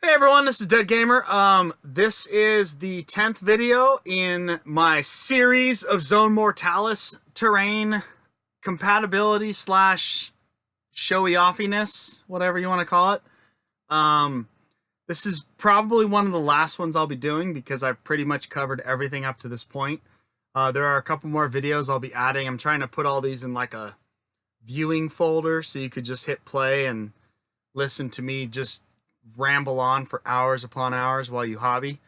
Hey everyone, this is Dead Gamer. This is the 10th video in my series of Zone Mortalis terrain compatibility slash showy offiness, whatever you want to call it. This is probably one of the last ones I'll be doing because I've pretty much covered everything up to this point. There are a couple more videos I'll be adding. I'm trying to put all these in like a viewing folder so you could just hit play and listen to me just ramble on for hours upon hours while you hobby.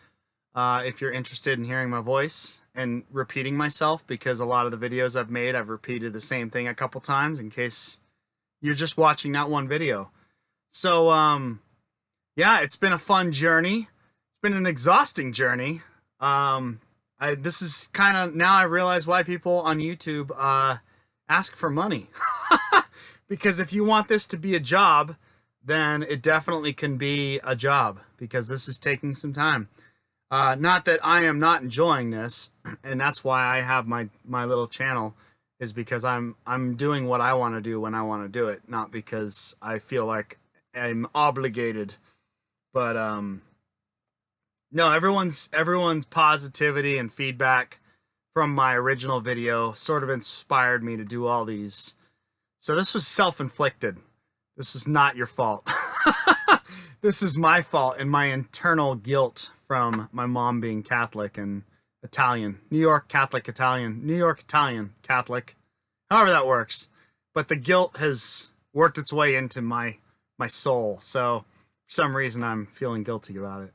If you're interested in hearing my voice and repeating myself, because a lot of the videos I've made, I've repeated the same thing a couple times in case you're just watching that one video. So, yeah, it's been a fun journey. It's been an exhausting journey. This is kind of, now I realize why people on YouTube ask for money. Because if you want this to be a job, then it definitely can be a job, because this is taking some time. Not that I am not enjoying this, and that's why I have my little channel, is because I'm doing what I want to do when I want to do it, not because I feel like I'm obligated. But no, everyone's positivity and feedback from my original video sort of inspired me to do all these. So this was self-inflicted. This was not your fault. This is my fault and my internal guilt from my mom being Catholic and Italian. New York Catholic Italian. New York Italian Catholic. However that works. But the guilt has worked its way into my soul. So for some reason I'm feeling guilty about it.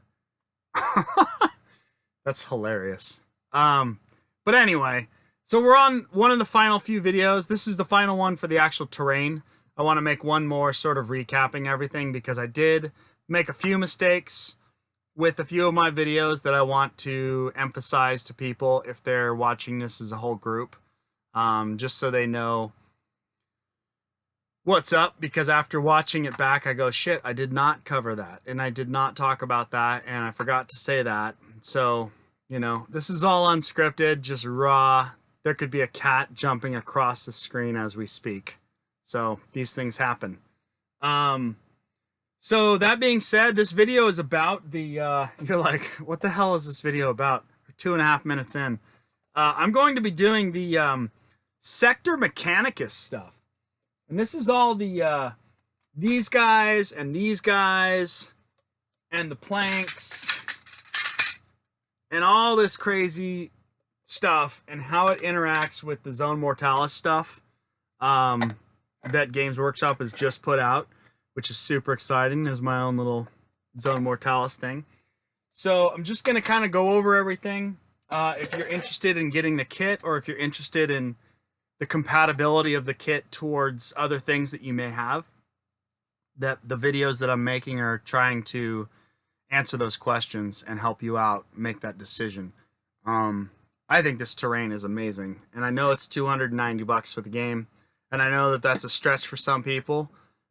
That's hilarious. But anyway, so we're on one of the final few videos. This is the final one for the actual terrain. I want to make one more sort of recapping everything, because I did make a few mistakes with a few of my videos that I want to emphasize to people if they're watching this as a whole group, just so they know what's up, because after watching it back I go, shit, I did not cover that, and I did not talk about that, and I forgot to say that. So, you know, this is all unscripted, just raw. There could be a cat jumping across the screen as we speak. So these things happen. So that being said, this video is about the, you're like, what the hell is this video about? We're 2.5 minutes in. I'm going to be doing the Sector Mechanicus stuff. And this is all the, these guys and the planks and all this crazy stuff and how it interacts with the Zone Mortalis stuff. That Games Workshop has just put out, which is super exciting. There's my own little Zone Mortalis thing. So I'm just going to kind of go over everything. If you're interested in getting the kit, or if you're interested in the compatibility of the kit towards other things that you may have, that the videos that I'm making are trying to answer those questions and help you out make that decision. I think this terrain is amazing, and I know it's $290 for the game. And I know that that's a stretch for some people,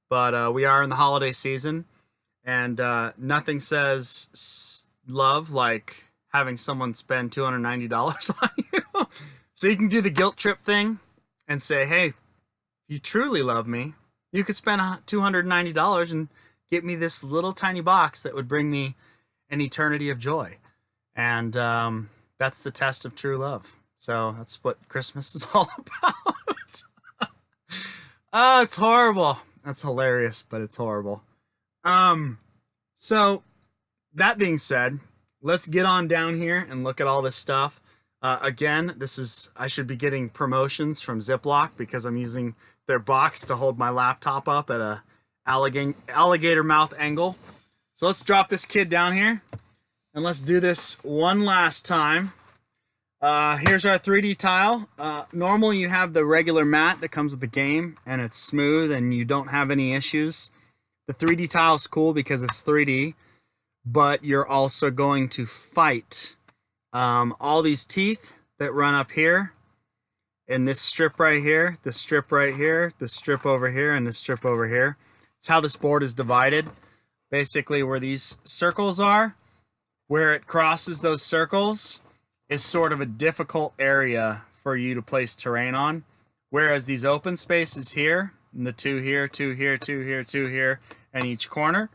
but we are in the holiday season, and nothing says love like having someone spend $290 on you. So you can do the guilt trip thing and say, hey, if you truly love me, you could spend $290 and get me this little tiny box that would bring me an eternity of joy. And that's the test of true love. So that's what Christmas is all about. Oh, it's horrible. That's hilarious, but it's horrible. So that being said, let's get on down here and look at all this stuff. Again, I should be getting promotions from Ziploc, because I'm using their box to hold my laptop up at a alligator mouth angle. So let's drop this kid down here and let's do this one last time. Here's our 3D tile. Normally you have the regular mat that comes with the game, and it's smooth and you don't have any issues. The 3D tile is cool because it's 3D, but you're also going to fight all these teeth that run up here, in this strip right here, this strip right here, this strip over here, and this strip over here. It's how this board is divided. Basically, where these circles are, where it crosses those circles, is sort of a difficult area for you to place terrain on, whereas these open spaces here, and the two here, two here, two here, two here, and each corner,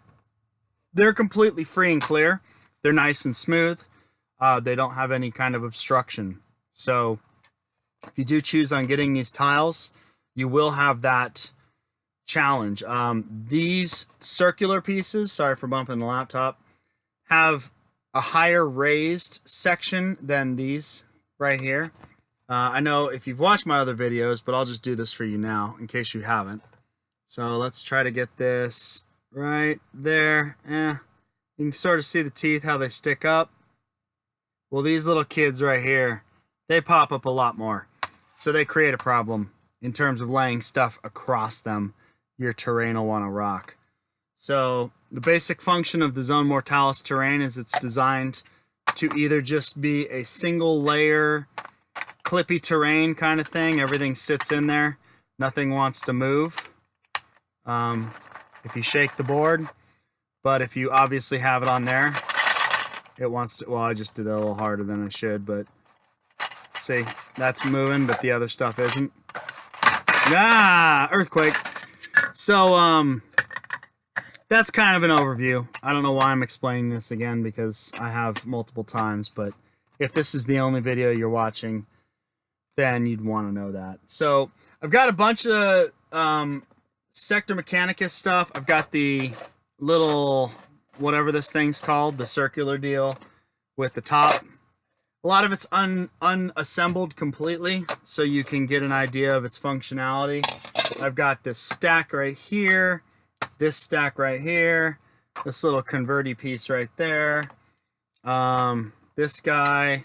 they're completely free and clear. They're nice and smooth. They don't have any kind of obstruction. So if you do choose on getting these tiles, you will have that challenge. These circular pieces, sorry for bumping the laptop, have a higher raised section than these right here. I know if you've watched my other videos, but I'll just do this for you now in case you haven't. So let's try to get this right there. You can sort of see the teeth, how they stick up. Well, these little kids right here, they pop up a lot more. So they create a problem in terms of laying stuff across them. Your terrain will want to rock. So the basic function of the Zone Mortalis terrain is it's designed to either just be a single layer, clippy terrain kind of thing. Everything sits in there. Nothing wants to move. If you shake the board, but if you obviously have it on there, it wants to, well, I just did that a little harder than I should, but see, that's moving, but the other stuff isn't. Earthquake. So, that's kind of an overview. I don't know why I'm explaining this again because I have multiple times, but if this is the only video you're watching, then you'd want to know that. So, I've got a bunch of Sector Mechanicus stuff. I've got the little, whatever this thing's called, the circular deal with the top. A lot of it's unassembled completely, so you can get an idea of its functionality. I've got this stack right here, this stack right here, this little converty piece right there, this guy,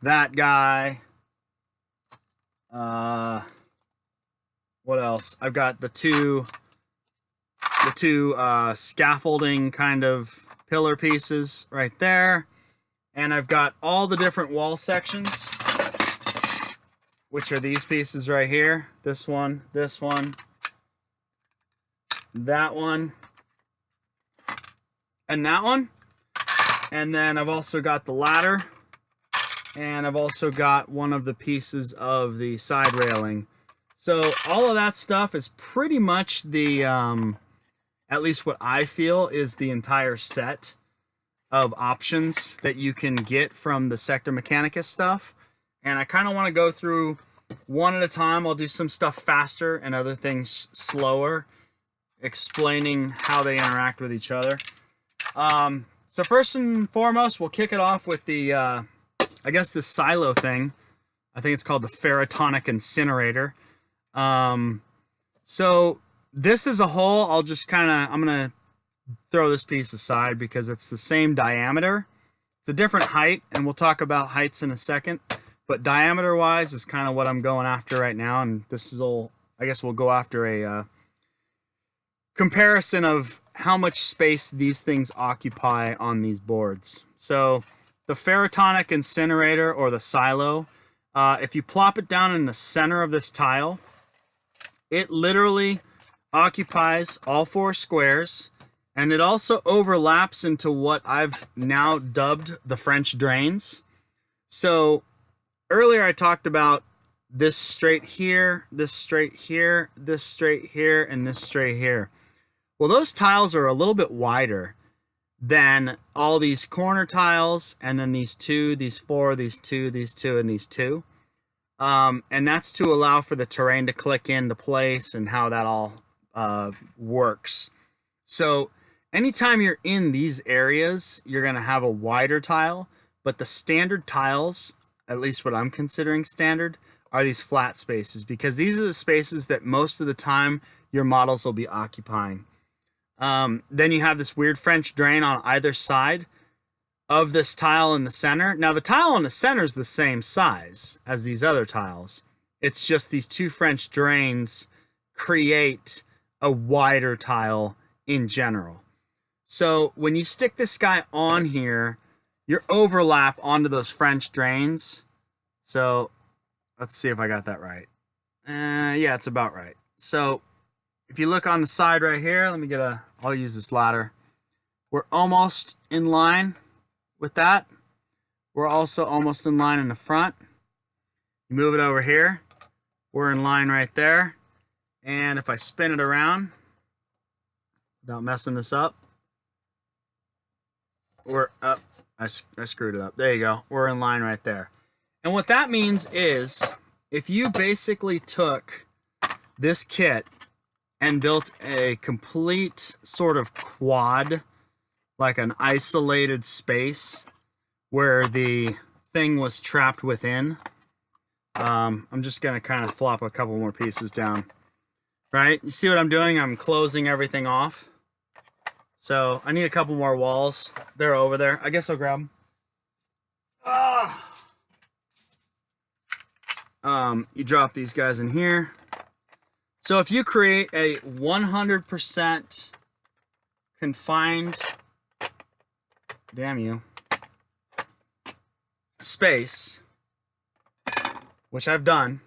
that guy, what else? I've got the two scaffolding kind of pillar pieces right there. And I've got all the different wall sections, which are these pieces right here. This one, that one, and that one. And then I've also got the ladder, and I've also got one of the pieces of the side railing. So all of that stuff is pretty much the, at least what I feel is the entire set of options that you can get from the Sector Mechanicus stuff. And I kind of want to go through one at a time. I'll do some stuff faster and other things slower, explaining how they interact with each other. So first and foremost, we'll kick it off with the, I guess this silo thing. I think it's called the Ferret Tonic Incinerator. So this as a whole, I'll just kind of, I'm going to throw this piece aside because it's the same diameter. It's a different height, and we'll talk about heights in a second. But diameter wise is kind of what I'm going after right now, and this is all, I guess we'll go after a comparison of how much space these things occupy on these boards. So the Ferrotonic Incinerator, or the silo, if you plop it down in the center of this tile, it literally occupies all 4 squares. And it also overlaps into what I've now dubbed the French drains. So earlier I talked about this straight here, this straight here, this straight here, and this straight here. Well, those tiles are a little bit wider than all these corner tiles, and then these 2, these 4, these 2, these 2, and these 2. And that's to allow for the terrain to click into place and how that all works. So anytime you're in these areas, you're going to have a wider tile, but the standard tiles, at least what I'm considering standard, are these flat spaces, because these are the spaces that most of the time your models will be occupying. Then you have this weird French drain on either side of this tile in the center. Now the tile in the center is the same size as these other tiles. It's just these 2 French drains create a wider tile in general. So when you stick this guy on here, your overlap onto those French drains. So let's see if I got that right. Yeah, it's about right. So if you look on the side right here, let me get I'll use this ladder. We're almost in line with that. We're also almost in line in the front. You move it over here, we're in line right there. And if I spin it around without messing this up, we're up. I screwed it up. There you go. We're in line right there. And what that means is if you basically took this kit and built a complete sort of quad, like an isolated space where the thing was trapped within. I'm just going to kind of flop a couple more pieces down. Right? You see what I'm doing? I'm closing everything off. So I need a couple more walls. They're over there. I guess I'll grab them. You drop these guys in here. So if you create a 100% confined, damn you, space, which I've done.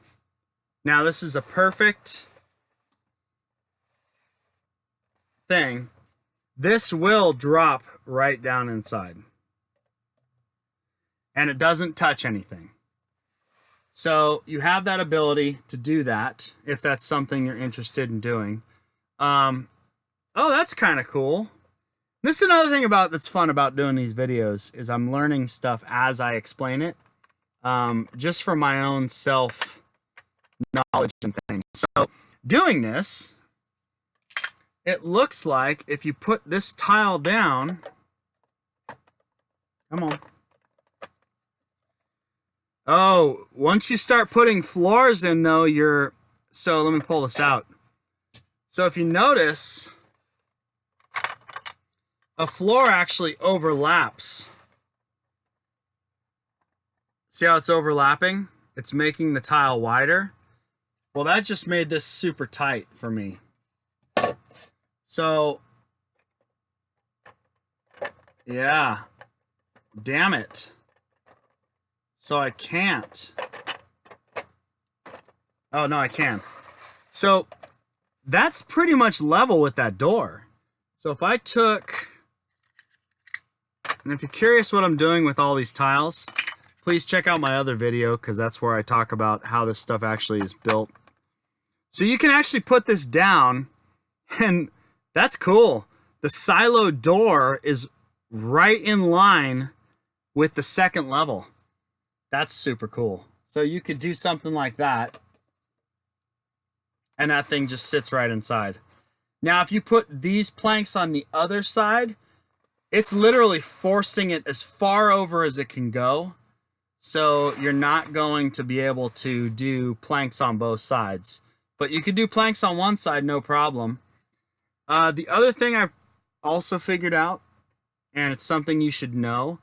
Now this is a perfect thing. This will drop right down inside. And it doesn't touch anything. So you have that ability to do that if that's something you're interested in doing. Oh, that's kind of cool. This is another thing that's fun about doing these videos is I'm learning stuff as I explain it. Just for my own self knowledge and things. So doing this, it looks like if you put this tile down, come on. Oh, once you start putting floors in though, so let me pull this out. So if you notice, a floor actually overlaps. See how it's overlapping? It's making the tile wider. Well, that just made this super tight for me. So, yeah, damn it. So I can't. Oh, no, I can. So that's pretty much level with that door. So if I took, and if you're curious what I'm doing with all these tiles, please check out my other video because that's where I talk about how this stuff actually is built. So you can actually put this down, and that's cool. The silo door is right in line with the second level. That's super cool. So you could do something like that, and that thing just sits right inside. Now, if you put these planks on the other side, it's literally forcing it as far over as it can go. So you're not going to be able to do planks on both sides. But you could do planks on one side, no problem. The other thing I've also figured out, and it's something you should know,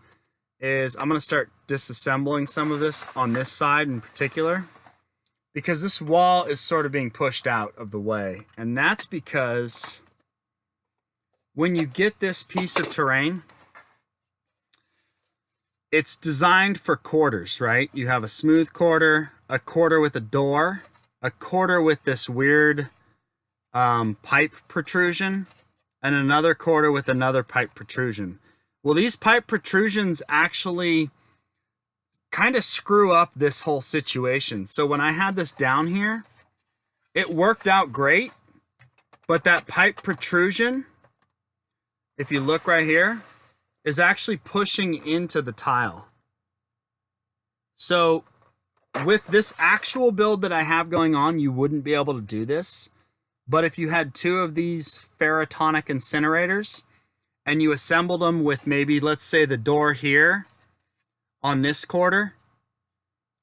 is I'm going to start disassembling some of this on this side in particular, because this wall is sort of being pushed out of the way. And that's because when you get this piece of terrain, it's designed for quarters, right? You have a smooth quarter, a quarter with a door, a quarter with this weird pipe protrusion, and another quarter with another pipe protrusion. Well, these pipe protrusions actually kind of screw up this whole situation. So when I had this down here, it worked out great, but that pipe protrusion, if you look right here, is actually pushing into the tile. So with this actual build that I have going on, you wouldn't be able to do this. But if you had two of these Ferret Tonic incinerators and you assembled them with maybe, let's say, the door here on this quarter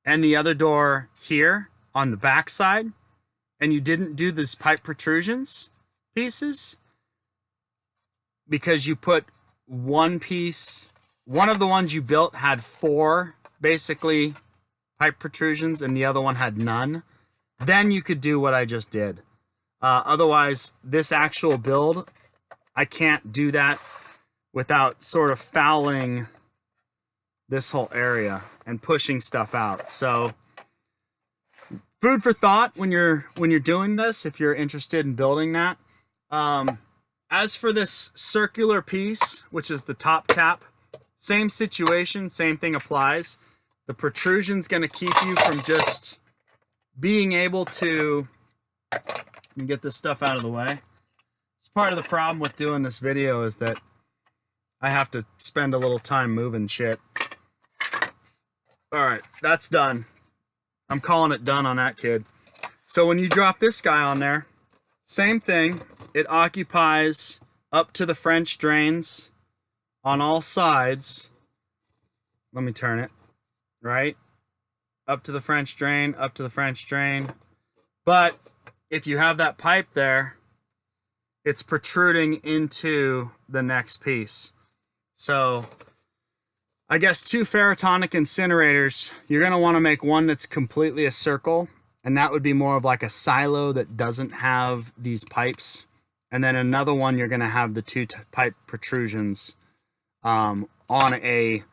and the other door here on the back side, and you didn't do these pipe protrusions pieces because you put one piece, one of the ones you built had 4 basically pipe protrusions and the other one had none, then you could do what I just did. Otherwise, this actual build, I can't do that without sort of fouling this whole area and pushing stuff out. So food for thought when you're doing this, if you're interested in building that. As for this circular piece, which is the top cap, same situation, same thing applies. The protrusion's going to keep you from just being able to, let me get this stuff out of the way. It's part of the problem with doing this video is that I have to spend a little time moving shit. All right, that's done. I'm calling it done on that kid. So when you drop this guy on there, same thing. It occupies up to the French drains on all sides. Let me turn it. Right? Up to the French drain, up to the French drain. But if you have that pipe there, it's protruding into the next piece. So I guess 2 ferrotonic incinerators, you're going to want to make one that's completely a circle, and that would be more of like a silo that doesn't have these pipes. And then another one, you're going to have the 2 pipe protrusions on a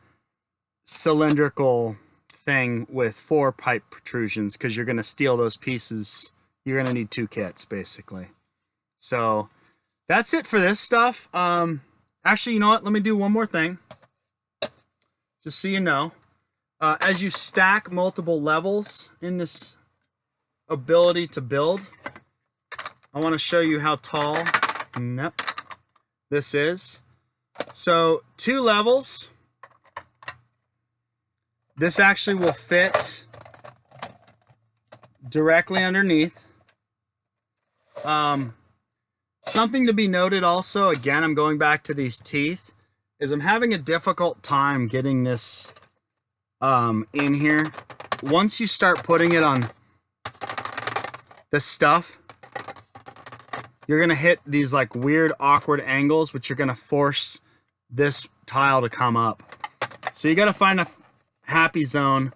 cylindrical thing with 4 pipe protrusions, because you're going to steal those pieces. You're going to need 2 kits, basically. So that's it for this stuff. Actually, you know what? Let me do one more thing. Just so you know, as you stack multiple levels in this ability to build, I want to show you how tall this is. So 2 levels. This actually will fit directly underneath. Something to be noted also, again, I'm going back to these teeth, is I'm having a difficult time getting this in here. Once you start putting it on the stuff, you're gonna hit these like weird awkward angles, which are gonna force this tile to come up. So you gotta find a happy zone,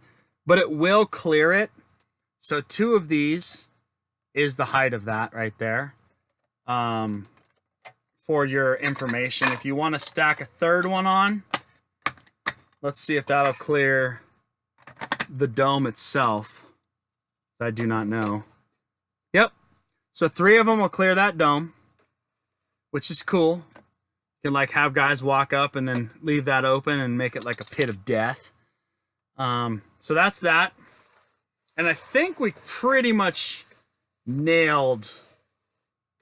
but it will clear it. So 2 of these is the height of that right there. For your information, if you want to stack a 3rd one on, let's see if that'll clear the dome itself. I do not know. Yep. So 3 of them will clear that dome, which is cool. You can like have guys walk up and then leave that open and make it like a pit of death. So that's that. And I think we pretty much nailed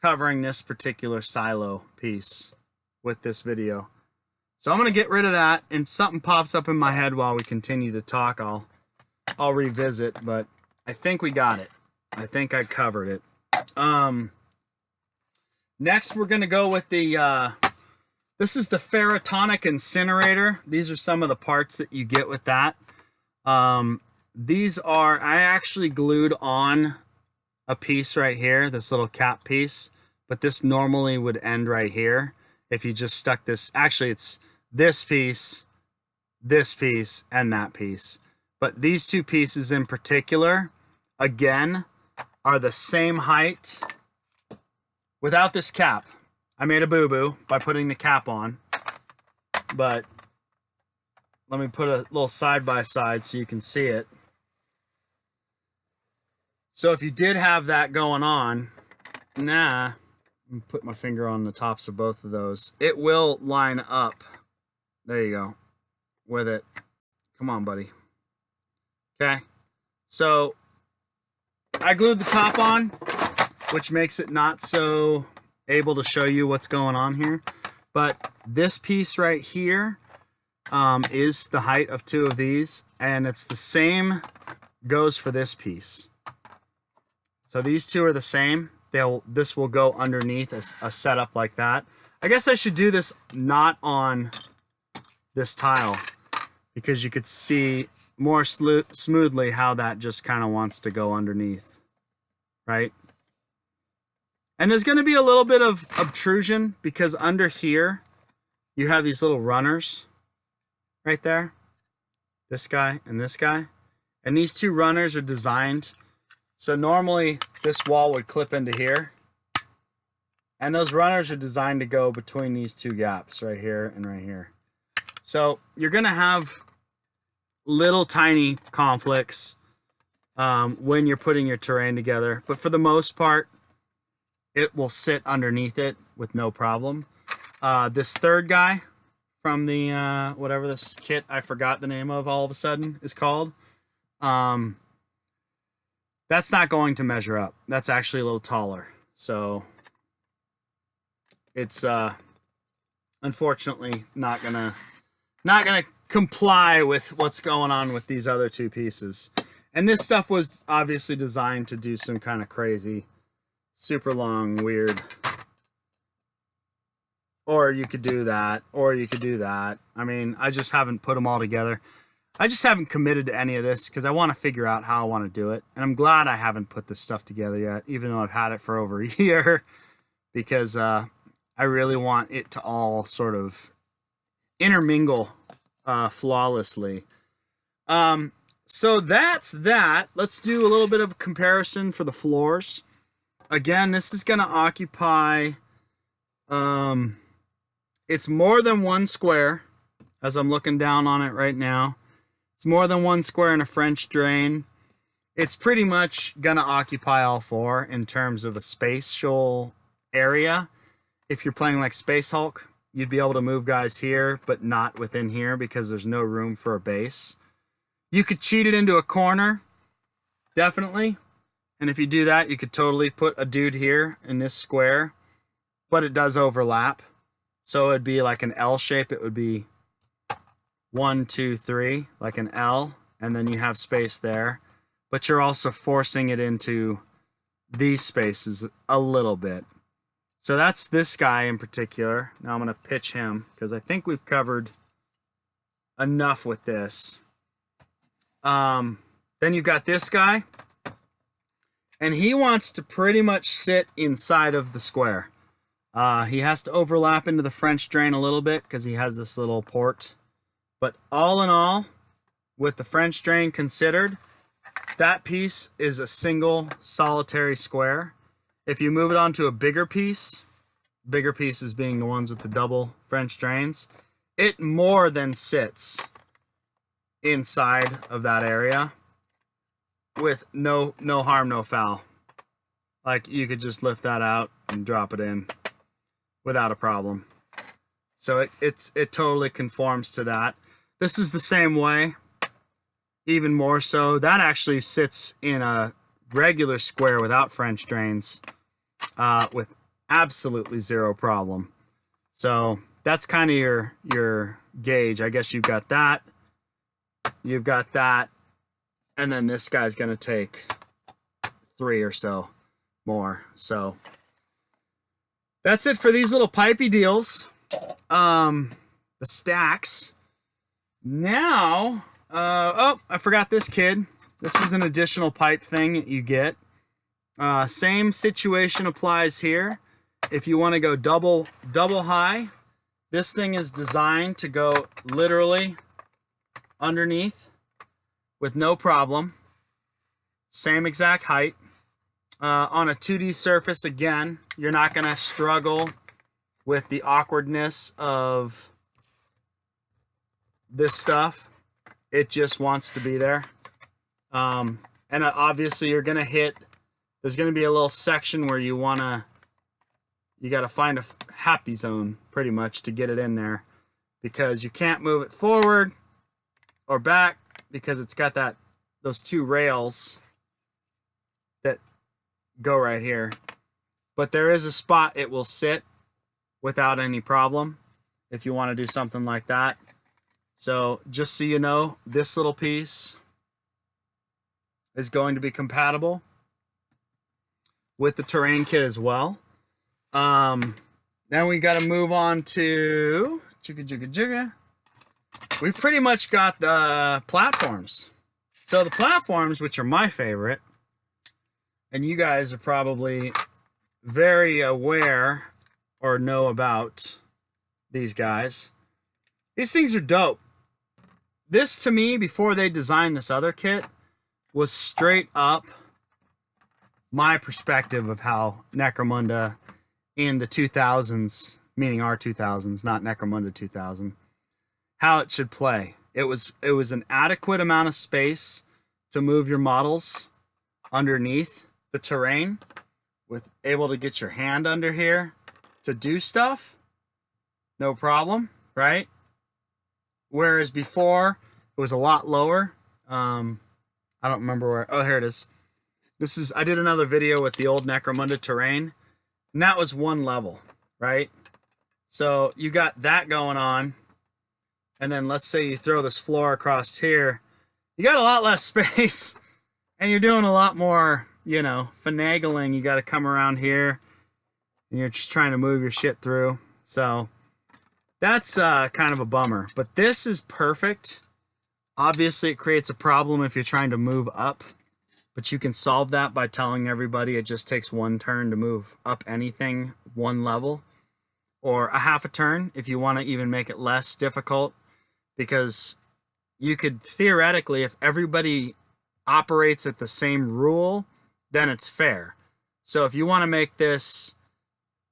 covering this particular silo piece with this video. So I'm going to get rid of that, and if something pops up in my head while we continue to talk, I'll revisit, but I think we got it. I think I covered it. Next we're going to go with the this is the ferrotonic incinerator. These are some of the parts that you get with that. These are, I actually glued on a piece right here, this little cap piece, but this normally would end right here if you just stuck this. Actually, it's this piece, and that piece. But these 2 pieces in particular, again, are the same height without this cap. I made a boo-boo by putting the cap on, but let me put a little side-by-side so you can see it. So if you did have that going on, let me put my finger on the tops of both of those. It will line up. There you go. With it. Come on, buddy. Okay. So I glued the top on, which makes it not so able to show you what's going on here. But this piece right here is the height of 2 of these, and it's the same goes for this piece. So these 2 are the same. This will go underneath a setup like that. I guess I should do this not on this tile, because you could see more smoothly how that just kind of wants to go underneath, right? And there's going to be a little bit of obtrusion, because under here you have these little runners right there, this guy and this guy, and these 2 runners are designed so normally this wall would clip into here, and those runners are designed to go between these 2 gaps right here and right here. So you're going to have little tiny conflicts when you're putting your terrain together, but for the most part it will sit underneath it with no problem. This 3rd guy from the whatever this kit I forgot the name of all of a sudden is called, that's not going to measure up. That's actually a little taller. So it's unfortunately not gonna comply with what's going on with these other two pieces. And this stuff was obviously designed to do some kind of crazy, super long, weird. Or you could do that, or you could do that. I mean, I just haven't put them all together. I just haven't committed to any of this because I want to figure out how I want to do it. And I'm glad I haven't put this stuff together yet, even though I've had it for over a year, because I really want it to all sort of intermingle flawlessly. So that's that. Let's do a little bit of a comparison for the floors. Again, this is going to occupy, it's more than one square, as I'm looking down on it right now. It's more than one square and a French drain. It's pretty much going to occupy all four in terms of a spatial area. If you're playing like Space Hulk, you'd be able to move guys here, but not within here because there's no room for a base. You could cheat it into a corner, definitely. And if you do that, you could totally put a dude here in this square, but it does overlap. So it'd be like an L shape. It would be 1, 2, 3, like an L, and then you have space there. But you're also forcing it into these spaces a little bit. So that's this guy in particular. Now I'm going to pitch him because I think we've covered enough with this. Then you've got this guy, and he wants to pretty much sit inside of the square. He has to overlap into the French drain a little bit because he has this little port. But all in all, with the French drain considered, that piece is a single solitary square. If you move it onto a bigger pieces being the ones with the double French drains, it more than sits inside of that area with no harm, no foul. Like, you could just lift that out and drop it in without a problem. So it totally conforms to that. This is the same way, even more so. That actually sits in a regular square without French drains with absolutely zero problem. So that's kind of your gauge. I guess you've got that, and then this guy's going to take 3 or so more. So that's it for these little pipey deals. The stacks. Now, oh, I forgot this kid. This is an additional pipe thing that you get. Same situation applies here. If you want to go double high, this thing is designed to go literally underneath with no problem. Same exact height. On a 2D surface, again, you're not going to struggle with the awkwardness of this stuff. It just wants to be there. And obviously you're going to hit, there's going to be a little section where you got to find a happy zone pretty much to get it in there, because you can't move it forward or back because it's got those 2 rails that go right here. But there is a spot it will sit without any problem if you want to do something like that. So just so you know, this little piece is going to be compatible with the terrain kit as well. Then we got to move on to we've pretty much got the platforms. So the platforms, which are my favorite, and you guys are probably very aware or know about these guys. These things are dope. This, to me, before they designed this other kit, was straight up my perspective of how Necromunda in the 2000s, meaning our 2000s, not Necromunda 2000, how it should play. It was an adequate amount of space to move your models underneath the terrain, with able to get your hand under here to do stuff, no problem, right? Whereas before, it was a lot lower. I don't remember where. Oh, here it is. I did another video with the old Necromunda Terrain, and that was 1 level, right? So you got that going on. And then let's say you throw this floor across here. You got a lot less space. And you're doing a lot more, you know, finagling. You got to come around here. And you're just trying to move your shit through. So that's kind of a bummer. But this is perfect. Obviously, it creates a problem if you're trying to move up. But you can solve that by telling everybody it just takes one turn to move up anything one level. Or a half a turn if you want to even make it less difficult. Because you could theoretically, if everybody operates at the same rule, then it's fair. So if you want to make this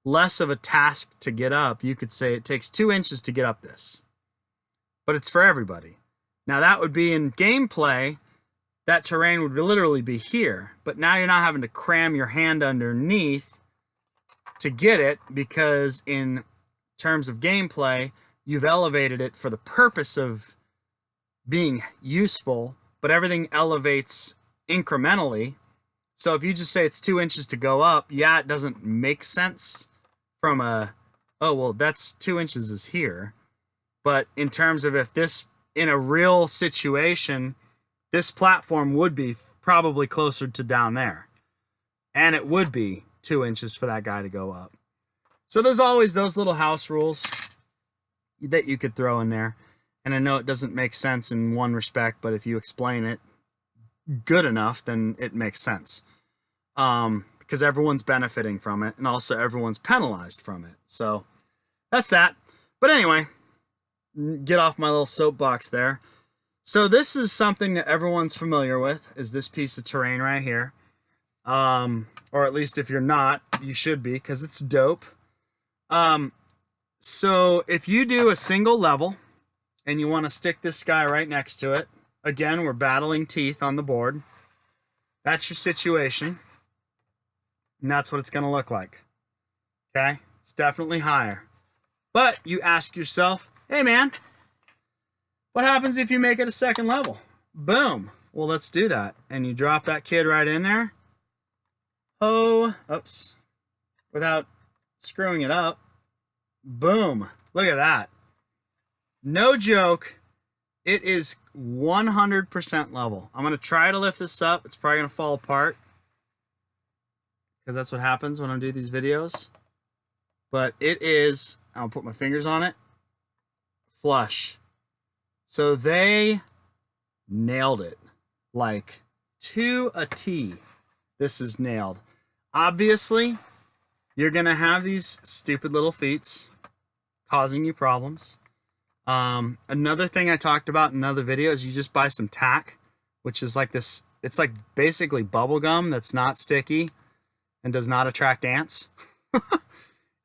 less of a task to get up, you could say it takes 2 inches to get up this. But it's for everybody. Now that would be in gameplay, that terrain would literally be here. But now you're not having to cram your hand underneath to get it, because in terms of gameplay, you've elevated it for the purpose of being useful, but everything elevates incrementally. So if you just say it's 2 inches to go up, yeah, it doesn't make sense from a, oh, well, that's 2 inches is here. But in terms of if this, in a real situation, this platform would be probably closer to down there. And it would be 2 inches for that guy to go up. So there's always those little house rules that you could throw in there. And I know it doesn't make sense in one respect, but if you explain it good enough, then it makes sense. Because everyone's benefiting from it, and also everyone's penalized from it. So that's that. But anyway, get off my little soapbox there. So this is something that everyone's familiar with, is this piece of terrain right here. Or at least if you're not, you should be, because it's dope. So if you do a single level, and you want to stick this guy right next to it, again, we're battling teeth on the board. That's your situation. And that's what it's going to look like. Okay? It's definitely higher. But you ask yourself, hey man, what happens if you make it a second level? Boom. Well, let's do that. And you drop that kid right in there. Oh, oops. Without screwing it up. Boom. Look at that. No joke. It is 100% level. I'm going to try to lift this up. It's probably going to fall apart, because that's what happens when I do these videos. But it is, I'll put my fingers on it, flush. So they nailed it. Like, to a T. This is nailed. Obviously, you're going to have these stupid little feats causing you problems. Another thing I talked about in another video is you just buy some tack, which is like this, it's like basically bubble gum that's not sticky and does not attract ants.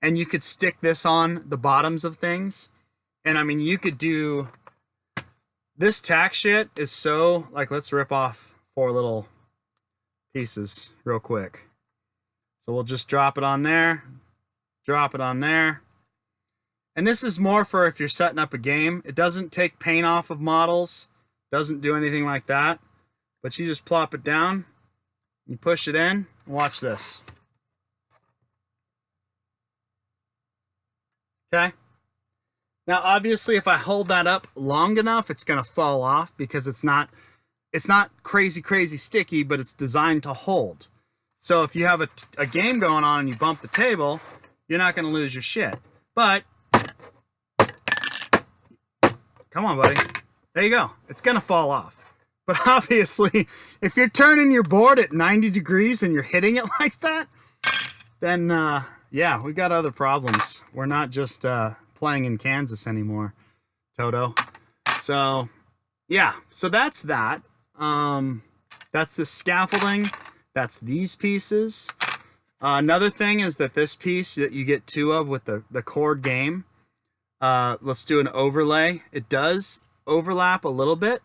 And you could stick this on the bottoms of things. And I mean, you could do, this tack shit is so, like, let's rip off 4 little pieces real quick. So we'll just drop it on there, drop it on there. And this is more for if you're setting up a game. It doesn't take paint off of models, doesn't do anything like that. But you just plop it down, you push it in, and watch this. Okay? Now, obviously, if I hold that up long enough, it's going to fall off, because it's not crazy, crazy sticky, but it's designed to hold. So if you have a game going on and you bump the table, you're not going to lose your shit. But come on, buddy. There you go. It's going to fall off. But obviously, if you're turning your board at 90 degrees and you're hitting it like that, then, yeah, we've got other problems. We're not just playing in Kansas anymore, Toto. So, yeah. So that's that. That's the scaffolding. That's these pieces. Another thing is that this piece that you get 2 of with the cord game, let's do an overlay. It does overlap a little bit,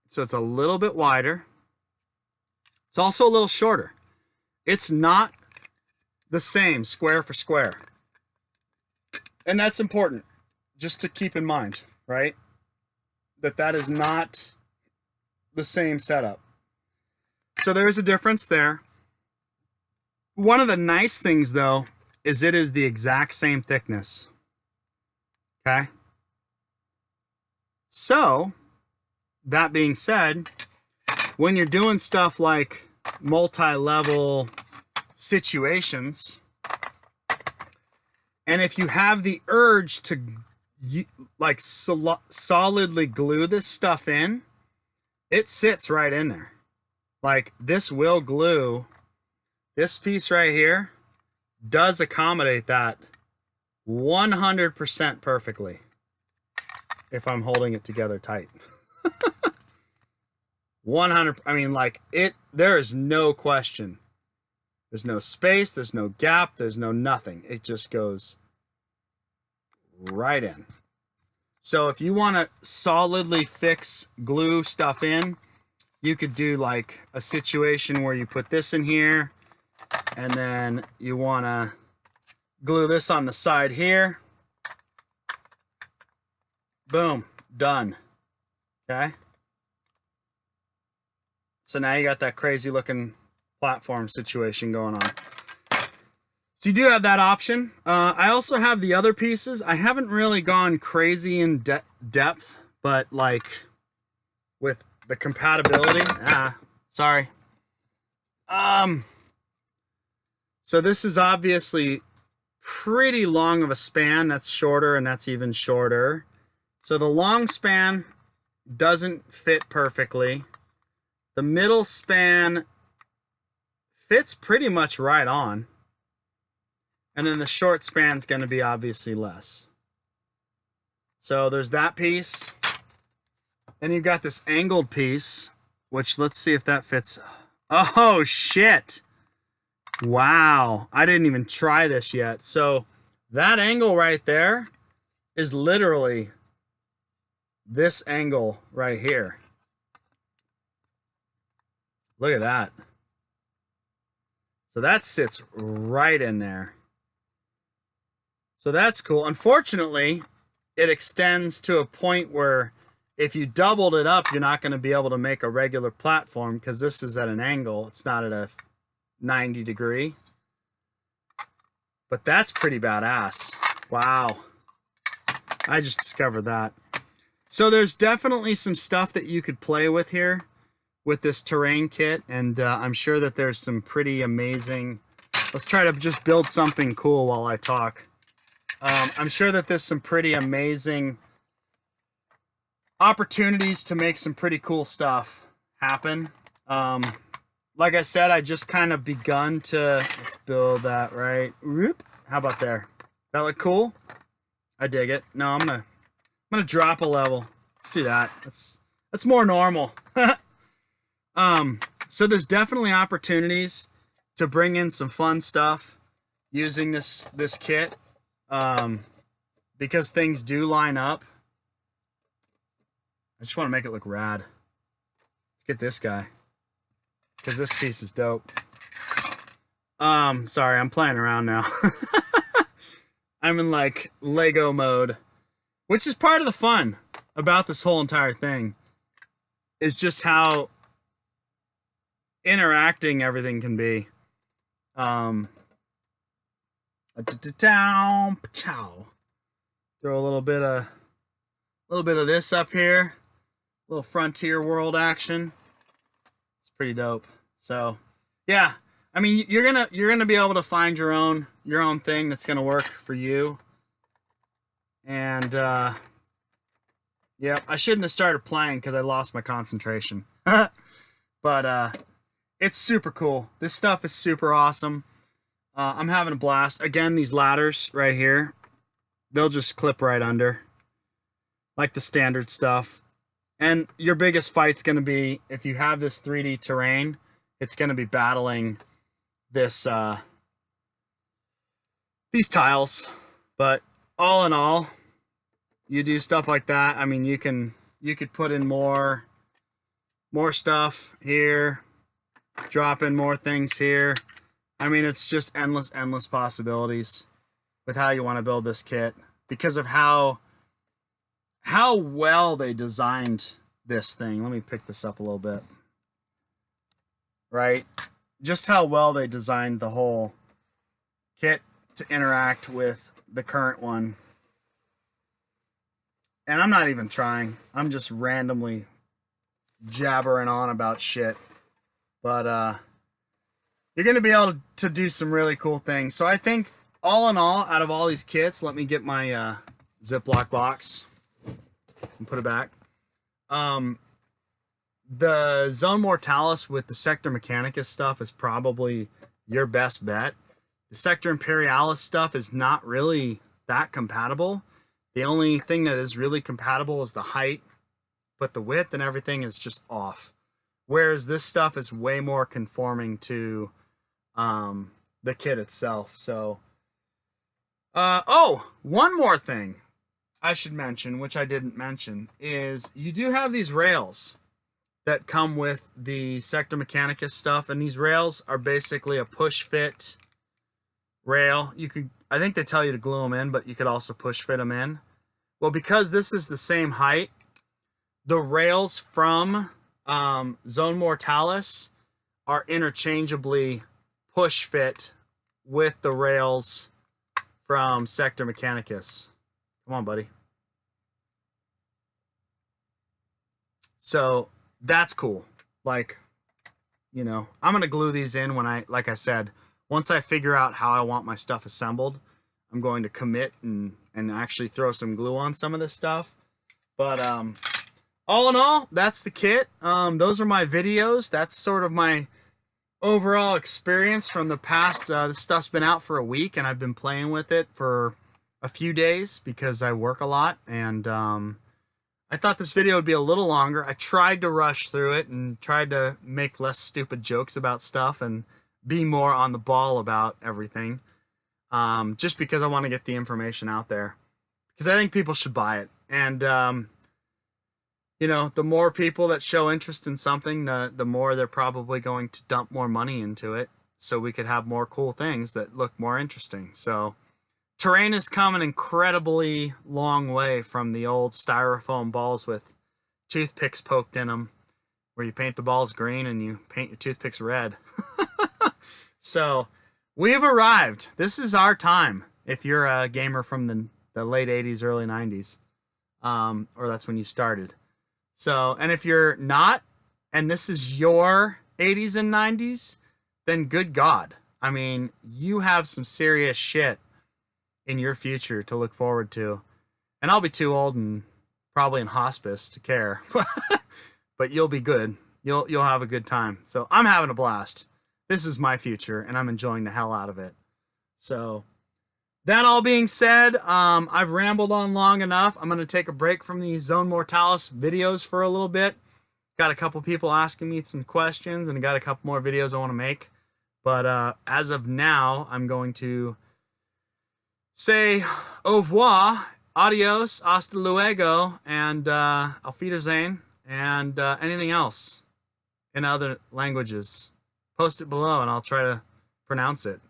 so it's a little bit wider. It's also a little shorter. It's not the same square for square. And that's important just to keep in mind, right? That is not the same setup. So there's a difference there. One of the nice things, though, is it is the exact same thickness. Okay. So, that being said, when you're doing stuff like multi-level situations, and if you have the urge to like solidly glue this stuff in, it sits right in there. Like, this will glue. This piece right here does accommodate that 100% perfectly if I'm holding it together tight. 100, I mean, like, there is no question. There's no space, there's no gap, there's no nothing. It just goes right in. So if you want to solidly fix glue stuff in, you could do like a situation where you put this in here, and then you want to glue this on the side here. Boom, done. Okay. So now you got that crazy looking platform situation going on. So you do have that option. I also have the other pieces. I haven't really gone crazy in depth, but like with the compatibility. Sorry. So this is obviously pretty long of a span. That's shorter, and that's even shorter. So the long span doesn't fit perfectly. The middle span fits pretty much right on. And then the short span's going to be obviously less. So there's that piece. Then you've got this angled piece, which let's see if that fits. Oh, shit. Wow. I didn't even try this yet. So that angle right there is literally this angle right here. Look at that. So that sits right in there. So that's cool. Unfortunately, it extends to a point where if you doubled it up, you're not going to be able to make a regular platform because this is at an angle. It's not at a 90 degree. But that's pretty badass. Wow. I just discovered that. So there's definitely some stuff that you could play with here with this terrain kit, and I'm sure that there's some pretty amazing... Let's try to just build something cool while I talk. I'm sure that there's some pretty amazing opportunities to make some pretty cool stuff happen. Like I said, I just kind of begun to... Let's build that right. Whoop. How about there? That look cool? I dig it. No, I'm gonna drop a level. Let's do that. That's more normal. So there's definitely opportunities to bring in some fun stuff using this kit, because things do line up. I just want to make it look rad. Let's get this guy, because this piece is dope. Sorry, I'm playing around now. I'm in like Lego mode, which is part of the fun about this whole entire thing, is just how interacting everything can be. Throw a little bit of this up here, a little frontier world action. It's pretty dope. So yeah, I mean, you're gonna be able to find your own thing that's gonna work for you. And yeah, I shouldn't have started playing because I lost my concentration. But it's super cool. This stuff is super awesome. I'm having a blast. Again, these ladders right here, they'll just clip right under, like the standard stuff. And your biggest fight's going to be, if you have this 3D terrain, it's going to be battling this these tiles. But all in all, you do stuff like that. I mean, you could put in more stuff here, drop in more things here. I mean, it's just endless possibilities with how you want to build this kit, because of how well they designed this thing. Let me pick this up a little bit. Right? Just how well they designed the whole kit to interact with the current one. And I'm not even trying. I'm just randomly jabbering on about shit. But you're going to be able to do some really cool things. So I think all in all, out of all these kits, let me get my Ziploc box and put it back. The Zone Mortalis with the Sector Mechanicus stuff is probably your best bet. The Sector Imperialis stuff is not really that compatible. The only thing that is really compatible is the height, but the width and everything is just off. Whereas this stuff is way more conforming to the kit itself. So, oh, one more thing I should mention, which I didn't mention, is you do have these rails that come with the Sector Mechanicus stuff, and these rails are basically a push fit rail. You could, I think they tell you to glue them in, but you could also push fit them in. Well, because this is the same height, the rails from Zone Mortalis are interchangeably push fit with the rails from Sector Mechanicus. Come on, buddy. So that's cool. Like, you know, I'm going to glue these in when like I said, once I figure out how I want my stuff assembled, I'm going to commit and actually throw some glue on some of this stuff. But all in all, that's the kit. Those are my videos. That's sort of my overall experience from the past. This stuff's been out for a week, and I've been playing with it for a few days because I work a lot, and I thought this video would be a little longer. I tried to rush through it and tried to make less stupid jokes about stuff and be more on the ball about everything, just because I want to get the information out there, because I think people should buy it. And you know, the more people that show interest in something, the more they're probably going to dump more money into it, so we could have more cool things that look more interesting. So Terrain has come an incredibly long way from the old styrofoam balls with toothpicks poked in them, where you paint the balls green and you paint your toothpicks red. So we've arrived. This is our time if you're a gamer from the late 80s, early 90s, or that's when you started. So, and if you're not, and this is your 80s and 90s, then good God. I mean, you have some serious shit in your future to look forward to. And I'll be too old and probably in hospice to care. But you'll be good. You'll have a good time. So I'm having a blast. This is my future, and I'm enjoying the hell out of it. So that all being said, I've rambled on long enough. I'm going to take a break from the Zone Mortalis videos for a little bit. Got a couple people asking me some questions, and I got a couple more videos I want to make. But as of now, I'm going to say au revoir, adios, hasta luego, and auf Wiedersehen, and anything else in other languages. Post it below, and I'll try to pronounce it.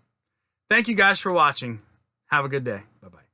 Thank you guys for watching. Have a good day. Bye-bye.